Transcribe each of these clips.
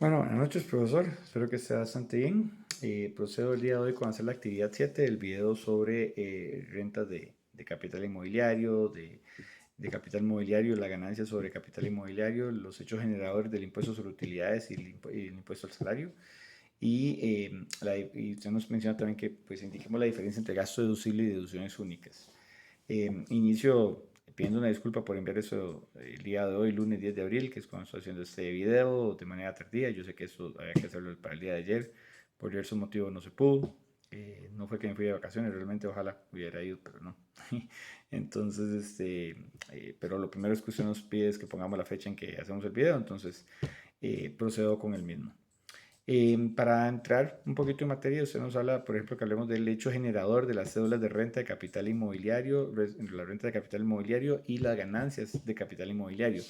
Bueno, buenas noches, profesor. Espero que esté bastante bien. Procedo el día de hoy con hacer la actividad 7 del video sobre rentas de capital inmobiliario, de capital inmobiliario, la ganancia sobre capital inmobiliario, los hechos generadores del impuesto sobre utilidades y el impuesto al salario. Y usted nos menciona también que pues indiquemos la diferencia entre gasto deducible y deducciones únicas. Inicio pidiendo una disculpa por enviar eso el día de hoy, lunes 10 de abril, que es cuando estoy haciendo este video de manera tardía. Yo sé que eso había que hacerlo para el día de ayer. Por diversos motivos no se pudo. No fue que me fui de vacaciones, realmente ojalá hubiera ido, pero no. Entonces, pero lo primero es que usted nos pide es que pongamos la fecha en que hacemos el video, entonces procedo con el mismo. Para entrar un poquito en materia, usted nos habla, por ejemplo, que hablemos del hecho generador de las cédulas de renta de capital inmobiliario, la renta de capital inmobiliario y las ganancias de capital inmobiliario.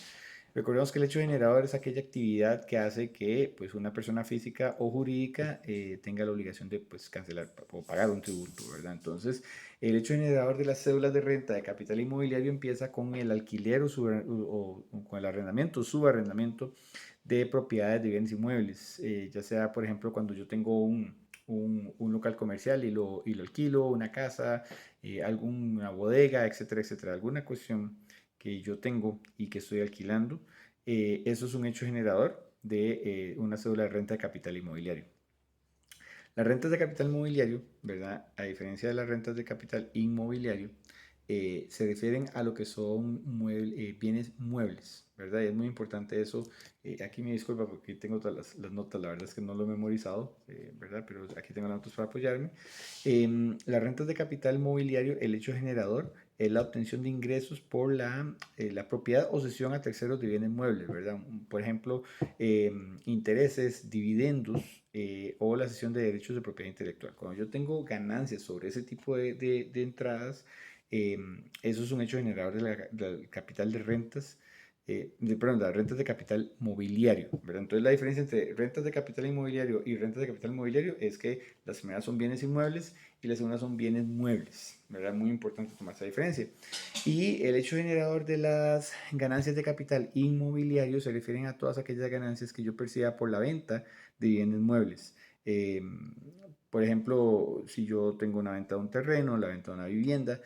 Recordemos que el hecho generador es aquella actividad que hace que pues, una persona física o jurídica tenga la obligación de pues, cancelar o pagar un tributo, ¿verdad? Entonces, el hecho generador de las cédulas de renta de capital inmobiliario empieza con el alquiler o con el arrendamiento, subarrendamiento de propiedades de bienes inmuebles, ya sea, por ejemplo, cuando yo tengo un local comercial y lo alquilo, una casa, alguna bodega, etcétera, etcétera, alguna cuestión que yo tengo y que estoy alquilando, eso es un hecho generador de una cédula de renta de capital inmobiliario. Las rentas de capital mobiliario, ¿verdad? A diferencia de las rentas de capital inmobiliario, se refieren a lo que son bienes muebles, ¿verdad? Y es muy importante eso. Aquí me disculpa porque tengo todas las notas, la verdad es que no lo he memorizado, ¿verdad? Pero aquí tengo las notas para apoyarme. Las rentas de capital mobiliario, el hecho generador es la obtención de ingresos por la propiedad o cesión a terceros de bienes muebles, ¿verdad? Por ejemplo, intereses, dividendos o la cesión de derechos de propiedad intelectual. Cuando yo tengo ganancias sobre ese tipo de entradas, eso es un hecho generador del capital de rentas, perdón, de las rentas de capital mobiliario, ¿verdad? Entonces la diferencia entre rentas de capital inmobiliario y rentas de capital mobiliario es que las primeras son bienes inmuebles y las segundas son bienes muebles, ¿verdad? Muy importante tomar esa diferencia. Y el hecho generador de las ganancias de capital inmobiliario se refieren a todas aquellas ganancias que yo perciba por la venta de bienes muebles. Eh, por ejemplo, si yo tengo una venta de un terreno, la venta de una vivienda,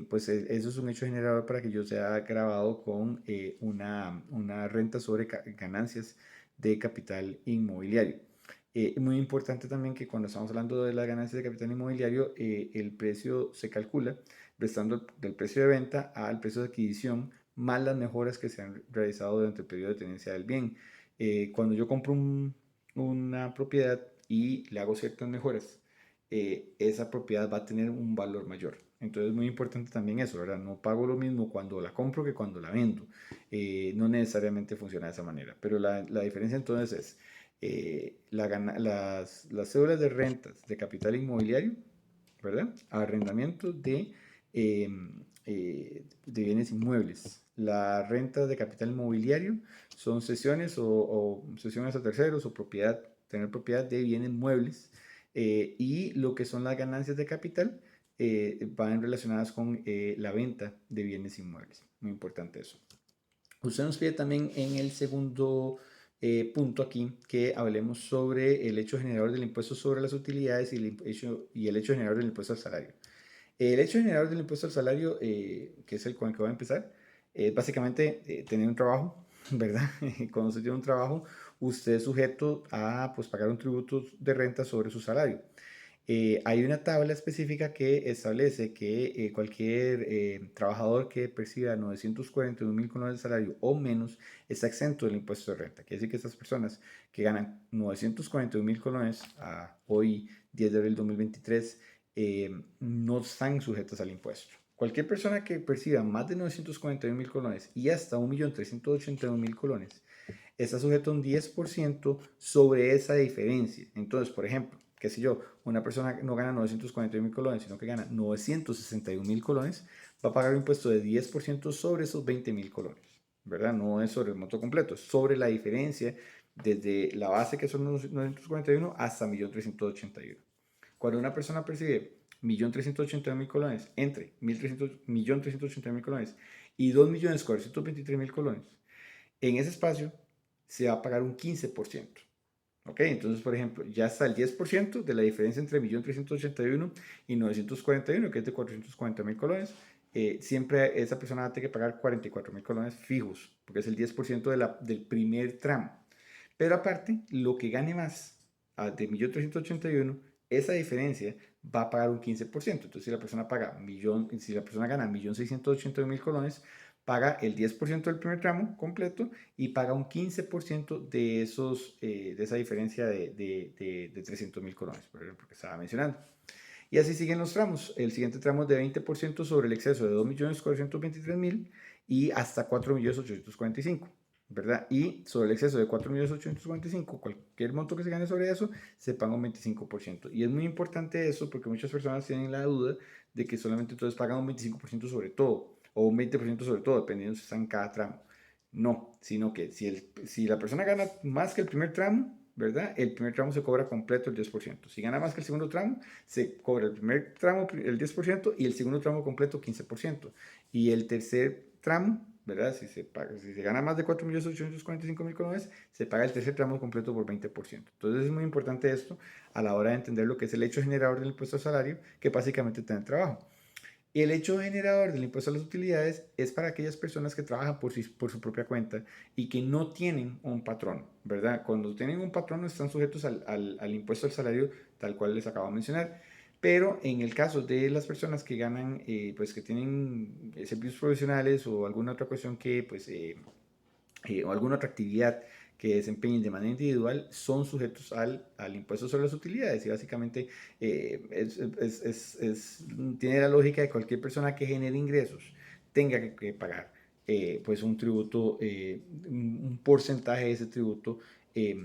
pues eso es un hecho generador para que yo sea grabado con una renta sobre ganancias de capital inmobiliario. Muy importante también que cuando estamos hablando de las ganancias de capital inmobiliario, el precio se calcula restando del precio de venta al precio de adquisición más las mejoras que se han realizado durante el periodo de tenencia del bien. Cuando yo compro una propiedad y le hago ciertas mejoras, esa propiedad va a tener un valor mayor. Entonces es muy importante también eso, ¿verdad? No pago lo mismo cuando la compro que cuando la vendo. No necesariamente funciona de esa manera, pero la diferencia entonces es las cédulas de rentas de capital inmobiliario, ¿verdad? Arrendamiento eh, de bienes inmuebles. Las rentas de capital inmobiliario son cesiones o cesiones a terceros o tener propiedad de bienes muebles. Y lo que son las ganancias de capital van relacionadas con la venta de bienes inmuebles. Muy importante eso. Usted nos pide también en el segundo punto aquí que hablemos sobre el hecho generador del impuesto sobre las utilidades y el hecho generador del impuesto al salario. El hecho generador del impuesto al salario, que es el con el que voy a empezar, es básicamente tener un trabajo, ¿verdad? Cuando usted tiene un trabajo, usted es sujeto a pues, pagar un tributo de renta sobre su salario. Hay una tabla específica que establece que cualquier trabajador que perciba 941.000 colones de salario o menos está exento del impuesto de renta. Quiere decir que estas personas que ganan 941.000 colones a hoy, 10 de abril de 2023, no están sujetas al impuesto. Cualquier persona que perciba más de 941.000 colones y hasta 1.381.000 colones está sujeto a un 10% sobre esa diferencia. Entonces, por ejemplo, qué sé yo, una persona no gana 941.000 colones, sino que gana 961.000 colones, va a pagar un impuesto de 10% sobre esos 20.000 colones, ¿verdad? No es sobre el monto completo, es sobre la diferencia desde la base que son 941 hasta 1.381.000. Cuando una persona percibe 1.380.000 colones, entre 1.380.000 colones y 2.423.000 colones, en ese espacio se va a pagar un 15%. ¿Ok? Entonces, por ejemplo, ya está el 10% de la diferencia entre 1.381.000 y 941, que es de 440.000 colones. Siempre esa persona va a tener que pagar 44.000 colones fijos, porque es el 10% del primer tramo. Pero aparte, lo que gane más de 1.381.000, esa diferencia va a pagar un 15%. Entonces, si la persona gana 1.681.000 colones, paga el 10% del primer tramo completo y paga un 15% de esa diferencia de 300.000 colones, por ejemplo, que estaba mencionando. Y así siguen los tramos. El siguiente tramo es de 20% sobre el exceso de 2.423.000 y hasta 4.845.000. ¿Verdad? Y sobre el exceso de 4.845.000, cualquier monto que se gane sobre eso, se paga un 25%. Y es muy importante eso porque muchas personas tienen la duda de que solamente entonces pagan un 25% sobre todo, o un 20% sobre todo, dependiendo si está en cada tramo. No, sino que si la persona gana más que el primer tramo, ¿verdad? El primer tramo se cobra completo el 10%. Si gana más que el segundo tramo, se cobra el primer tramo el 10% y el segundo tramo completo 15%. Y el tercer tramo, ¿verdad? Si se gana más de 4.845.000 colones, se paga el tercer tramo completo por 20%. Entonces es muy importante esto a la hora de entender lo que es el hecho generador del impuesto al salario, que básicamente te da el trabajo. Y el hecho generador del impuesto a las utilidades es para aquellas personas que trabajan por su propia cuenta y que no tienen un patrón, ¿verdad? Cuando tienen un patrón están sujetos al impuesto al salario tal cual les acabo de mencionar. Pero en el caso de las personas que ganan, pues que tienen servicios profesionales o alguna otra cuestión o alguna otra actividad que desempeñen de manera individual son sujetos al impuesto sobre las utilidades y básicamente tiene la lógica de cualquier persona que genere ingresos tenga que pagar pues un tributo, un porcentaje de ese tributo eh,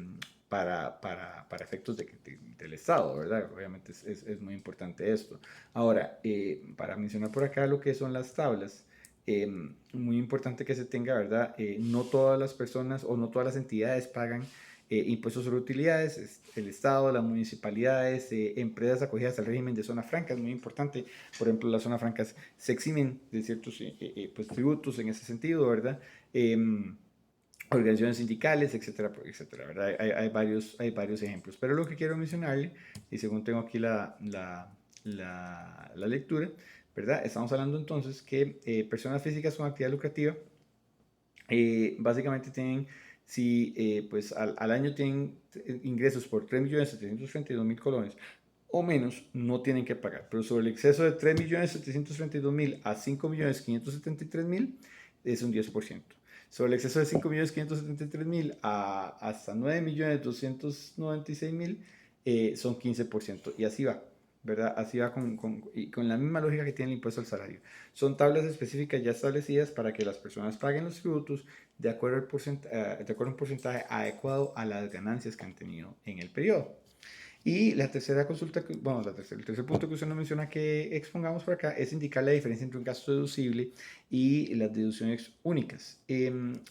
para efectos del Estado, ¿verdad? Obviamente es muy importante esto. Ahora, para mencionar por acá lo que son las tablas, muy importante que se tenga, ¿verdad? No todas las personas o no todas las entidades pagan impuestos sobre utilidades, el Estado, las municipalidades, empresas acogidas al régimen de zona franca, es muy importante. Por ejemplo, las zonas francas se eximen de ciertos pues, tributos en ese sentido, ¿verdad? Organizaciones sindicales, etcétera, etcétera, ¿verdad? Hay varios ejemplos. Pero lo que quiero mencionarle, y según tengo aquí la lectura, ¿verdad? Estamos hablando entonces que personas físicas con actividad lucrativa básicamente tienen, si pues al año tienen ingresos por 3.732.000 colones o menos, no tienen que pagar. Pero sobre el exceso de 3.732.000 a 5.573.000 es un 10%. Sobre el exceso de 5.573.000 hasta 9.296.000 son 15%. Y así va, ¿verdad? Así va con la misma lógica que tiene el impuesto al salario. Son tablas específicas ya establecidas para que las personas paguen los tributos de acuerdo, de acuerdo a un porcentaje adecuado a las ganancias que han tenido en el periodo. Y la tercera consulta, bueno, el tercer punto que usted nos menciona que expongamos por acá es indicar la diferencia entre un gasto deducible y las deducciones únicas.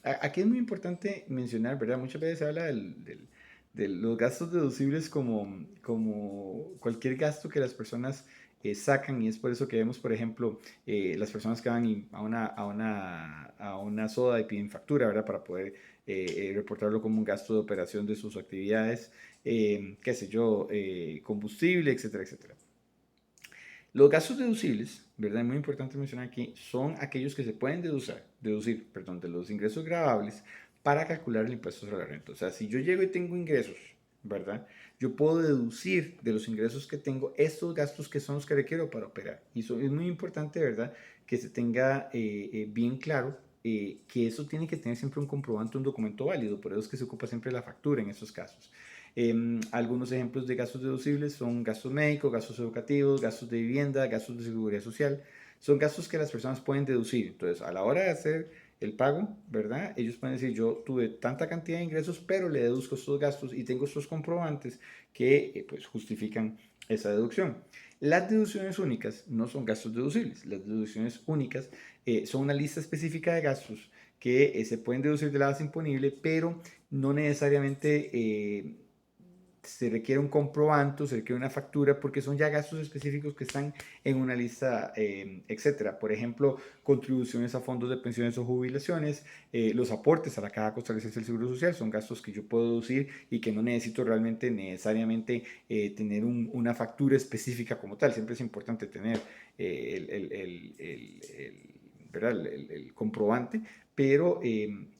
Aquí es muy importante mencionar, ¿verdad? Muchas veces se habla de los gastos deducibles como cualquier gasto que las personas sacan y es por eso que vemos, por ejemplo, las personas que van a una soda y piden factura, ¿verdad? Para poder reportarlo como un gasto de operación de sus actividades, qué sé yo, combustible, etcétera, etcétera. Los gastos deducibles, ¿verdad? Es muy importante mencionar aquí, son aquellos que se pueden deducir, perdón, de los ingresos gravables para calcular el impuesto sobre la renta. O sea, si yo llego y tengo ingresos, ¿verdad? Yo puedo deducir de los ingresos que tengo estos gastos que son los que requiero para operar. Y eso es muy importante, ¿verdad? Que se tenga bien claro que eso tiene que tener siempre un comprobante, un documento válido. Por eso es que se ocupa siempre la factura en estos casos. Algunos ejemplos de gastos deducibles son gastos médicos, gastos educativos, gastos de vivienda, gastos de seguridad social. Son gastos que las personas pueden deducir. Entonces, a la hora de hacer el pago, ¿verdad? Ellos pueden decir, yo tuve tanta cantidad de ingresos, pero le deduzco estos gastos y tengo estos comprobantes que pues justifican esa deducción. Las deducciones únicas no son gastos deducibles. Las deducciones únicas son una lista específica de gastos que se pueden deducir de la base imponible, pero no necesariamente se requiere un comprobante, se requiere una factura, porque son ya gastos específicos que están en una lista, etcétera. Por ejemplo, contribuciones a fondos de pensiones o jubilaciones, los aportes a la Caja Costarricense del Seguro Social, son gastos que yo puedo deducir y que no necesito realmente necesariamente tener una factura específica como tal. Siempre es importante tener ¿verdad? El comprobante, pero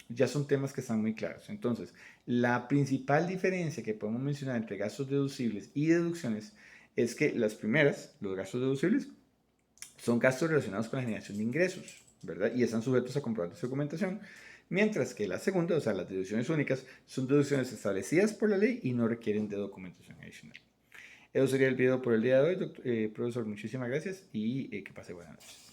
ya son temas que están muy claros. Entonces, la principal diferencia que podemos mencionar entre gastos deducibles y deducciones es que las primeras, los gastos deducibles, son gastos relacionados con la generación de ingresos, ¿verdad? Y están sujetos a comprobantes de documentación, mientras que la segunda, o sea, las deducciones únicas, son deducciones establecidas por la ley y no requieren de documentación adicional. Eso sería el video por el día de hoy, profesor. Muchísimas gracias y que pase buenas noches.